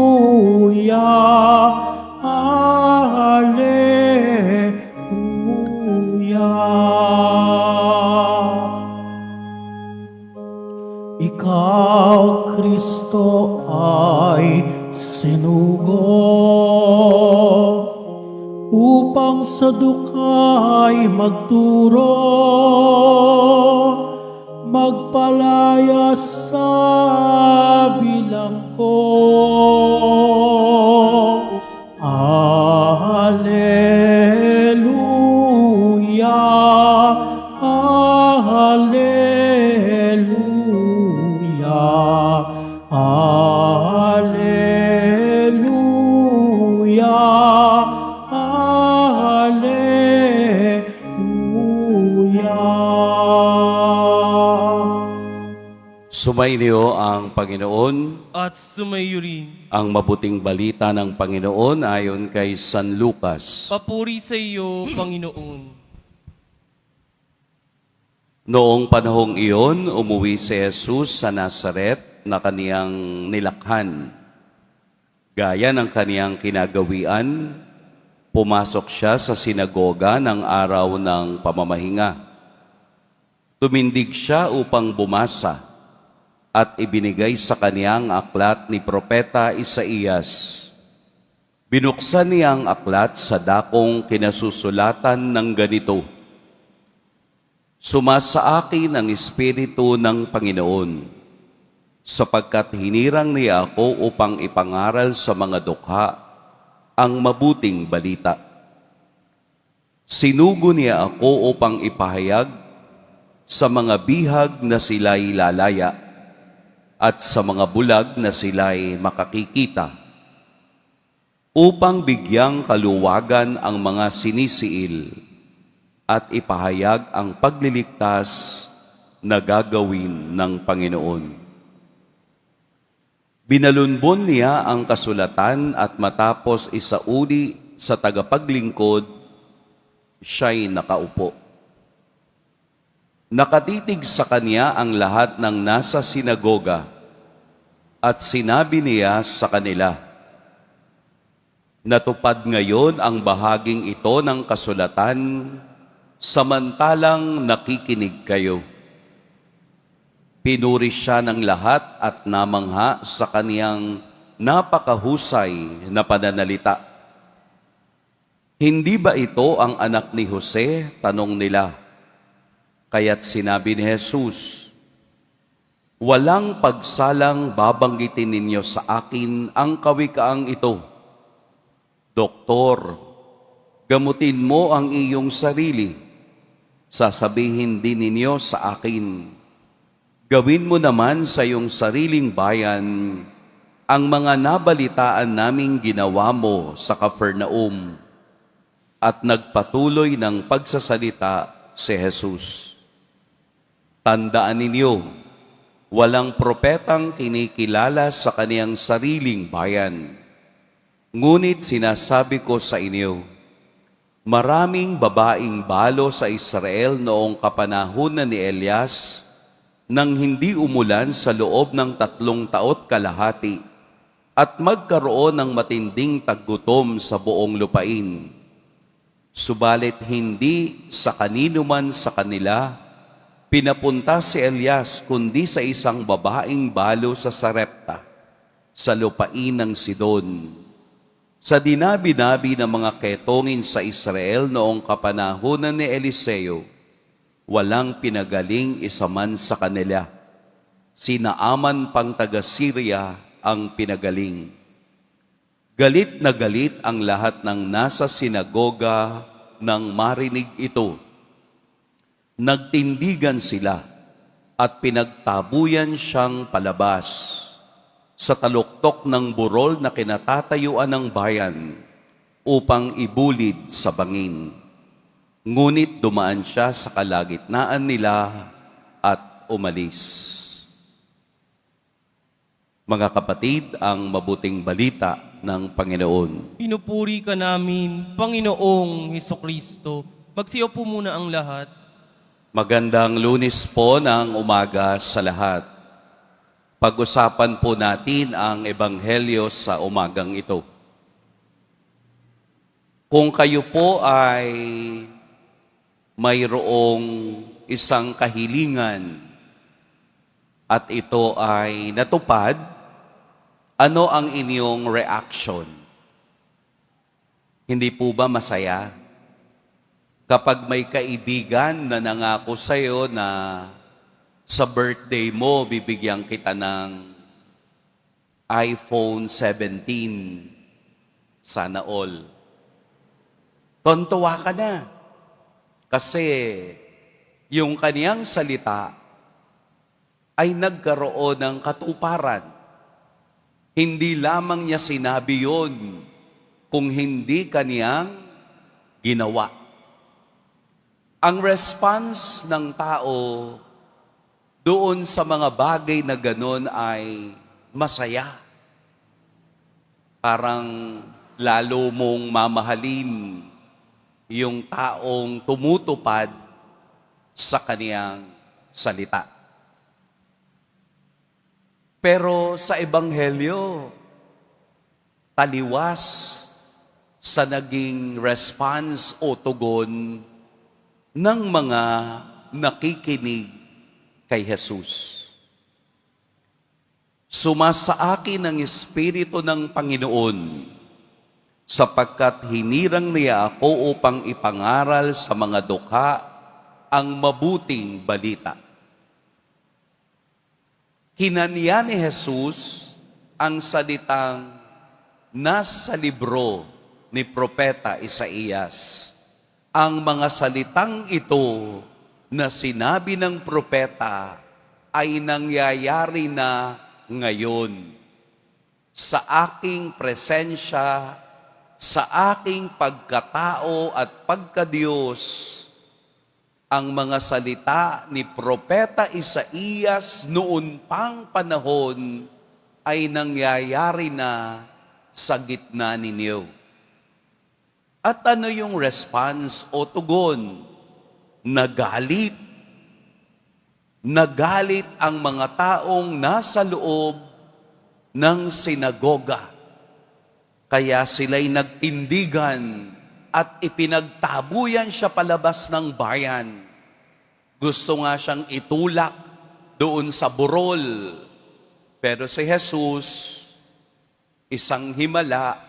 Alleluia, Alleluia. Ikaw, Kristo, ay sinugo upang sa dukay magturo, magpalaya sa bilanggo. Alleluia, Alleluia, Alleluia, Alleluia. Sumainyo ang Panginoon. At sumayo rin. Ang mabuting balita ng Panginoon ayon kay San Lucas. Papuri sa iyo, Panginoon. Noong panahong iyon, umuwi si Jesus sa Nazaret na kaniyang nilakhan. Gaya ng kaniyang kinagawian, pumasok siya sa sinagoga ng araw ng pamamahinga. Tumindig siya upang bumasa at ibinigay sa kaniyang aklat ni Propeta Isaías. Binuksan niya ang aklat sa dakong kinasusulatan ng ganito, "Sumasa akin ang Espiritu ng Panginoon, sapagkat hinirang niya ako upang ipangaral sa mga dukha ang mabuting balita. Sinugo niya ako upang ipahayag sa mga bihag na sila'y lalaya at sa mga bulag na sila'y makakikita, upang bigyang kaluwagan ang mga sinisiil at ipahayag ang pagliligtas na gagawin ng Panginoon." Binalunbon niya ang kasulatan at matapos isauli sa tagapaglingkod, siya'y nakaupo. Nakatitig sa kanya ang lahat ng nasa sinagoga at sinabi niya sa kanila, "Natupad ngayon ang bahaging ito ng kasulatan samantalang nakikinig kayo." Pinuri siya ng lahat at namangha sa kaniyang napakahusay na pananalita. "Hindi ba ito ang anak ni Jose?" tanong nila. Kaya't sinabi ni Jesus, "Walang pagsalang babanggitin ninyo sa akin ang kawikaang ito. Doktor, gamutin mo ang iyong sarili. Sasabihin din ninyo sa akin, gawin mo naman sa iyong sariling bayan ang mga nabalitaan naming ginawa mo sa Capernaum." At nagpatuloy ng pagsasalita si Jesus. Tandaan ninyo, walang propetang kinikilala sa kaniyang sariling bayan. Ngunit sinasabi ko sa inyo, maraming babaeng balo sa Israel noong kapanahunan ni Elias nang hindi umulan sa loob ng 3 taot kalahati at magkaroon ng matinding taggutom sa buong lupain. Subalit hindi sa kanino man sa kanila pinapunta si Elias, kundi sa isang babaeng balo sa Sarepta, sa lupain ng Sidon. Sa dinabi-nabi ng mga ketongin sa Israel noong kapanahunan ni Eliseo, walang pinagaling isa man sa kanila. Si Naaman pang taga-Syria ang pinagaling. Galit na galit ang lahat ng nasa sinagoga nang marinig ito. Nagtindigan sila at pinagtabuyan siyang palabas sa taluktok ng burol na kinatatayuan ng bayan upang ibulid sa bangin. Ngunit dumaan siya sa kalagitnaan nila at umalis. Mga kapatid, ang mabuting balita ng Panginoon. Pinupuri ka namin, Panginoong Hesukristo. Magsiyo po muna ang lahat. Magandang Lunes po ng umaga sa lahat. Pag-usapan po natin ang Ebanghelyo sa umagang ito. Kung kayo po ay mayroong isang kahilingan at ito ay natupad, ano ang inyong reaction? Hindi po ba masaya? Kapag may kaibigan na nangako sa'yo na sa birthday mo, bibigyan kita ng iPhone 17, sana all. Tontuwa ka na. Kasi yung kaniyang salita ay nagkaroon ng katuparan. Hindi lamang niya sinabi yon, kung hindi kaniyang ginawa. Ang response ng tao doon sa mga bagay na ganon ay masaya. Parang lalo mong mamahalin yung taong tumutupad sa kaniyang salita. Pero sa Ebanghelyo, taliwas sa naging response o tugon ng mga nakikinig kay Jesus. Sumasaakin ang Espiritu ng Panginoon sapagkat hinirang niya ako upang ipangaral sa mga dukha ang mabuting balita. Hinaniya ni Jesus ang salitang nasa libro ni Propeta Isaías. Ang mga salitang ito na sinabi ng propeta ay nangyayari na ngayon. Sa aking presensya, sa aking pagkatao at pagkadiyos, ang mga salita ni Propeta Isaías noon pang panahon ay nangyayari na sa gitna ninyo. At ano yung response o tugon? Nagalit. Nagalit ang mga taong nasa loob ng sinagoga. Kaya sila'y nagtindigan at ipinagtabuyan siya palabas ng bayan. Gusto nga siyang itulak doon sa burol. Pero si Jesus, isang himala,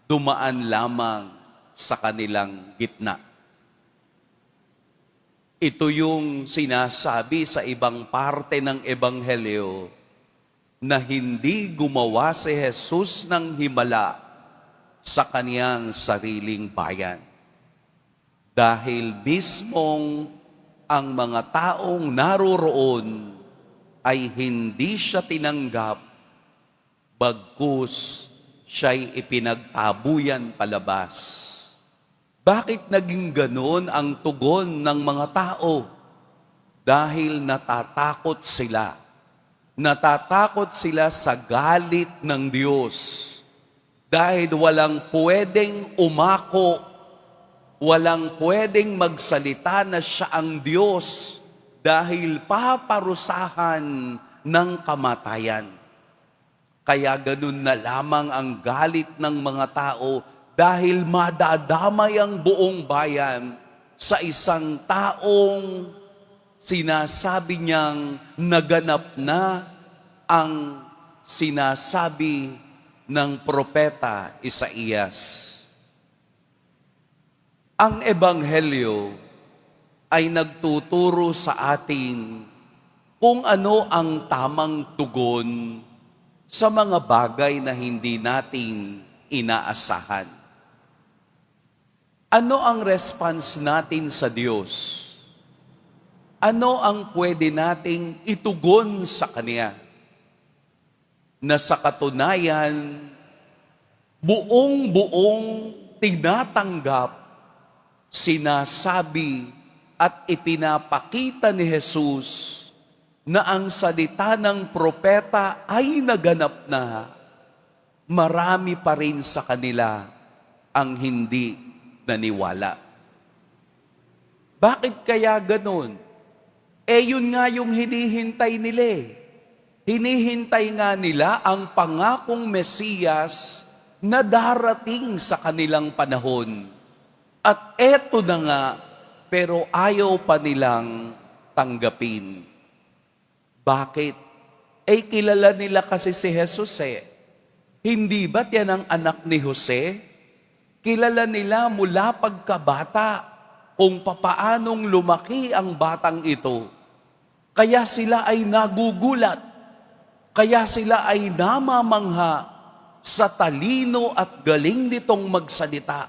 dumaan lamang sa kanilang gitna. Ito yung sinasabi sa ibang parte ng Ebanghelyo na hindi gumawa si Jesus ng himala sa kaniyang sariling bayan. Dahil mismong ang mga taong naroroon ay hindi siya tinanggap, bagkus siya'y ipinagtabuyan palabas. Bakit naging ganon ang tugon ng mga tao? Dahil natatakot sila. Natatakot sila sa galit ng Diyos. Dahil walang pwedeng umako, walang pwedeng magsalita na siya ang Diyos dahil paparusahan ng kamatayan. Kaya ganun na lamang ang galit ng mga tao dahil madadamay ang buong bayan sa isang taong sinasabi niyang naganap na ang sinasabi ng Propeta Isaías. Ang Ebanghelyo ay nagtuturo sa atin kung ano ang tamang tugon sa mga bagay na hindi natin inaasahan. Ano ang response natin sa Diyos? Ano ang pwede nating itugon sa Kanya? Na sa katunayan, buong-buong tinatanggap, sinasabi at ipinapakita ni Jesus na ang salita ng propeta ay naganap na, marami pa rin sa kanila ang hindi naniwala. Bakit kaya ganun? Yun nga yung hinihintay nila eh. Hinihintay nga nila ang pangakong Mesiyas na darating sa kanilang panahon. At eto na nga, pero ayaw pa nilang tanggapin. Bakit? Kilala nila kasi si Jesus eh. Hindi ba't yan ang anak ni Jose? Kilala nila mula pagkabata kung papaanong lumaki ang batang ito. Kaya sila ay nagugulat. Kaya sila ay namamangha sa talino at galing nitong magsalita.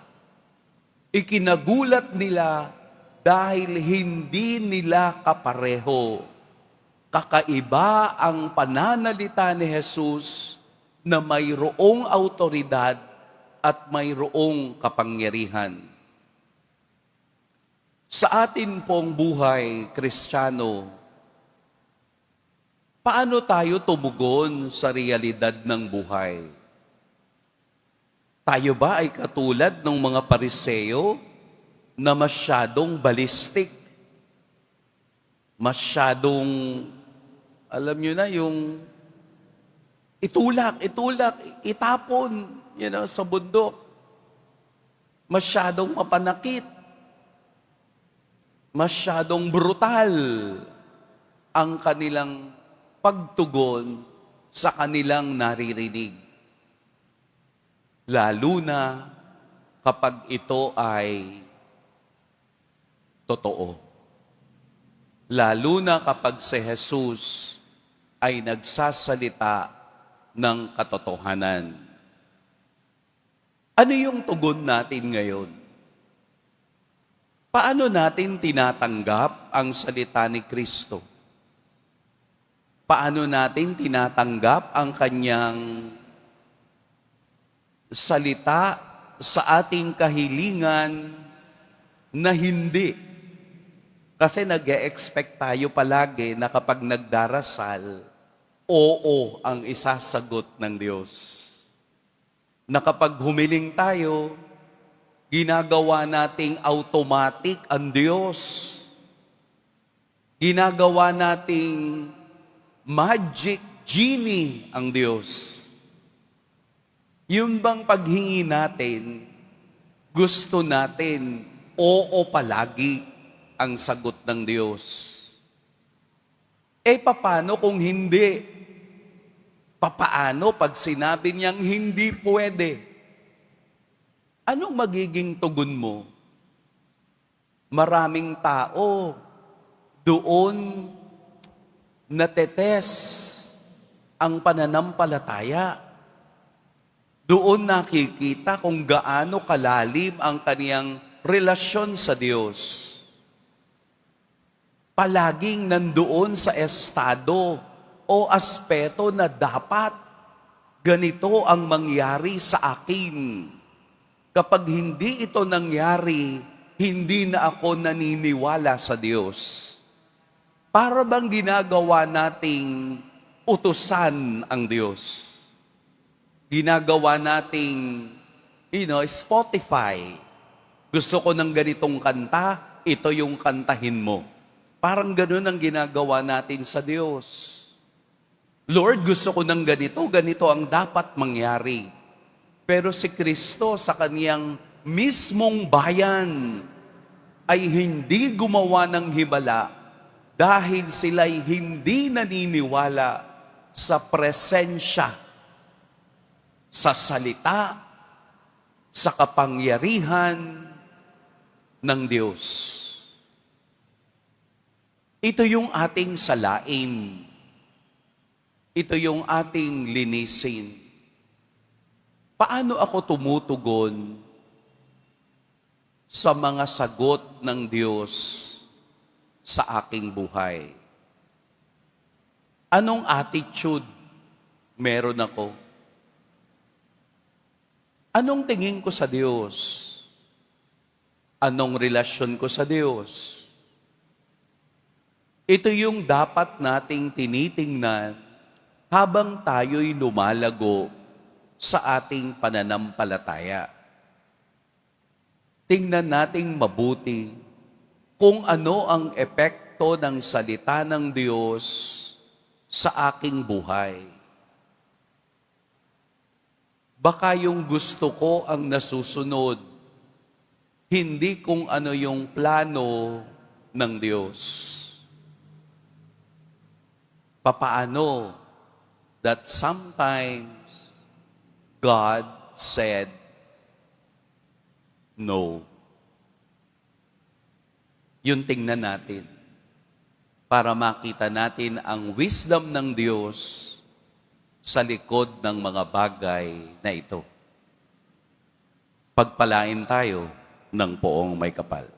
Ikinagulat nila dahil hindi nila kapareho. Kakaiba ang pananalita ni Jesus na mayroong autoridad at mayroong kapangyarihan. Sa atin pong buhay, Kristiyano, paano tayo tumugon sa realidad ng buhay? Tayo ba ay katulad ng mga Pariseo na masyadong ballistic? Masyadong, alam nyo na, yung itulak, itapon, sa bundok. Masyadong mapanakit. Masyadong brutal ang kanilang pagtugon sa kanilang naririnig. Lalo na kapag ito ay totoo. Lalo na kapag si Jesus ay nagsasalita ng katotohanan. Ano yung tugon natin ngayon? Paano natin tinatanggap ang salita ni Kristo? Paano natin tinatanggap ang kanyang salita sa ating kahilingan na hindi? Kasi nag-e-expect tayo palagi na kapag nagdarasal, oo ang isasagot ng Diyos. Na kapag humiling tayo, ginagawa nating automatic ang Diyos. Ginagawa nating magic genie ang Diyos. Yun bang paghingi natin, gusto natin, oo palagi ang sagot ng Diyos? Papaano kung hindi? Papaano pag sinabi niyang hindi pwede? Anong magiging tugon mo? Maraming tao doon natetes ang pananampalataya. Doon nakikita kung gaano kalalim ang kaniyang relasyon sa Diyos. Palaging nandoon sa estado o aspeto na dapat ganito ang mangyari sa akin. Kapag hindi ito nangyari, hindi na ako naniniwala sa Diyos. Para bang ginagawa nating utusan ang Diyos? Ginagawa nating, Spotify. Gusto ko ng ganitong kanta, ito yung kantahin mo. Parang ganun ang ginagawa natin sa Diyos. Lord, gusto ko ng ganito ang dapat mangyari. Pero si Kristo sa kaniyang mismong bayan ay hindi gumawa ng himala dahil sila'y hindi naniniwala sa presensya, sa salita, sa kapangyarihan ng Diyos. Ito yung ating salain. Ito yung ating linisin. Paano ako tumutugon sa mga sagot ng Diyos sa aking buhay? Anong attitude meron ako? Anong tingin ko sa Diyos? Anong relasyon ko sa Diyos? Ito yung dapat nating tinitingnan habang tayo'y lumalago sa ating pananampalataya. Tingnan nating mabuti kung ano ang epekto ng salita ng Diyos sa aking buhay. Baka yung gusto ko ang nasusunod, hindi kung ano yung plano ng Diyos. Papaano that sometimes God said no. Yun tingnan natin para makita natin ang wisdom ng Diyos sa likod ng mga bagay na ito. Pagpalain tayo ng poong may kapal.